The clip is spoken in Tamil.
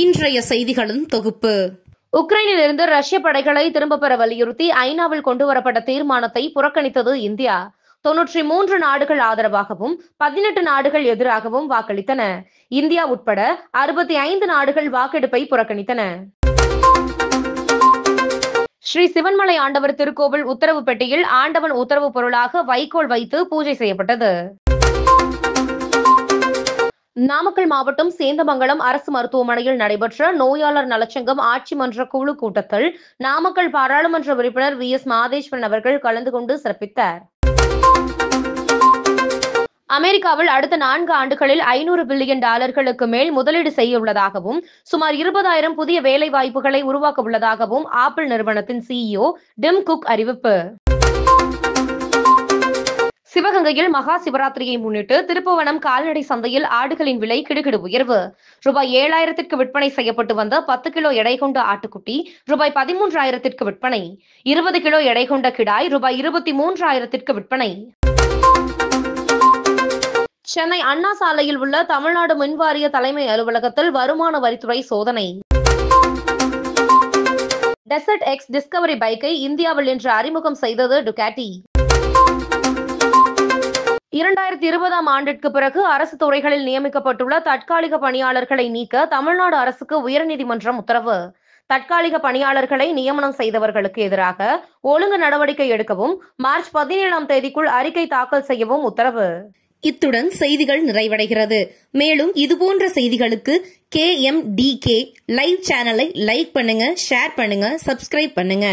இன்றைய செய்திகளின் தொகுப்பு. உக்ரைனில் இருந்து ரஷ்ய படைகளை திரும்பப் பெற வலியுறுத்தி ஐநாவில் கொண்டுவரப்பட்ட தீர்மானத்தை புறக்கணித்தது இந்தியா. 93 நாடுகள் ஆதரவாகவும் 18 நாடுகள் எதிராகவும் வாக்களித்தன. இந்தியா உட்பட 65 நாடுகள் வாக்கெடுப்பை புறக்கணித்தன. ஸ்ரீ சிவன்மலை ஆண்டவர் திருக்கோவில் உத்தரவு பெட்டியில் ஆண்டவன் உத்தரவு பொருளாக வைக்கோல் வைத்து பூஜை செய்யப்பட்டது. நாமக்கல் மாவட்டம் சேந்தமங்கலம் அரசு மருத்துவமனையில் நடைபெற்ற நோயாளர் நலச்சங்கம் ஆட்சி மன்ற குழு கூட்டத்தில் நாமக்கல் பாராளுமன்ற உறுப்பினர் VS மாதேஸ்வரன் அவர்கள் கலந்து கொண்டு சிறப்பித்தார். அமெரிக்காவில் அடுத்த 4 ஆண்டுகளில் $500 பில்லியன் மேல் முதலீடு செய்ய உள்ளதாகவும் சுமார் 20,000 புதிய வேலை வாய்ப்புகளை உருவாக்க உள்ளதாகவும் ஆப்பிள் நிறுவனத்தின் CEO டிம் குக் அறிவிப்பு. சிவகங்கையில் மகா சிவராத்திரியை முன்னிட்டு திருப்புவனம் கால்நடை சந்தையில் ஆடுகளின் விலை கிடுகிடு உயர்வு. ரூபாய் 7,000ற்கு விற்பனை செய்யப்பட்டு வந்த 10 கிலோ எடை கொண்ட ஆட்டுக்குட்டி ரூபாய் 13,000ற்கு விற்பனை. 20 கிலோ எடை கொண்ட கிடாய் ரூபாய் 23,000ற்கு விற்பனை. சென்னை அண்ணா சாலையில் உள்ள தமிழ்நாடு மின்வாரிய தலைமை அலுவலகத்தில் வருமான வரித்துறை சோதனை. டெசர்ட் எக்ஸ் டிஸ்கவரி பைக்கை இந்தியாவில் இன்று அறிமுகம் செய்தது டுகாட்டி. 2020ஆம் ஆண்டிற்கு பிறகு அரசு துறைகளில் நியமிக்கப்பட்டுள்ள தற்காலிக பணியாளர்களை நீக்க தமிழ்நாடு அரசுக்கு உயர்நீதிமன்றம் உத்தரவு. தற்காலிக பணியாளர்களை நியமனம் செய்தவர்களுக்கு எதிராக ஒழுங்கு நடவடிக்கை எடுக்கவும் மார்ச் 17ஆம் தேதிக்குள் அறிக்கை தாக்கல் செய்யவும் உத்தரவு. இத்துடன் செய்திகள் நிறைவடைகிறது. மேலும் இதுபோன்ற செய்திகளுக்கு KMDK லைவ் சேனலை லைக் பண்ணுங்க, ஷேர் பண்ணுங்க, சப்ஸ்கிரைப் பண்ணுங்க.